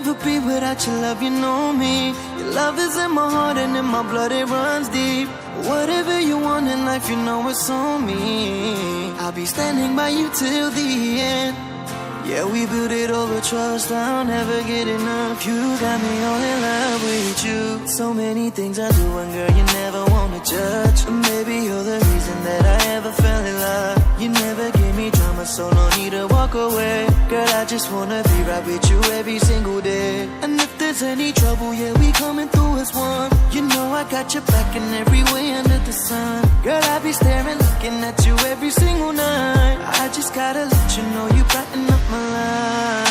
never be without your love, you know me. Your love is in my heart and in my blood, it runs deep. Whatever you want in life, you know it's on me. I'll be standing by you till the end. Yeah, we built it over trust, I'll never get enough. You got me all in love with you. So many things I do, and girl, you never wanna judge. Maybe you're the reason that I ever fell in love. You never gave me drama, so no need to walk away. Girl, I just wanna be right with you every single day. And if there's any trouble, yeah, we coming through as one. You know I got your back in every way under the sun. Girl, I be staring, looking at you every single night. I just gotta let you know you brighten up my life.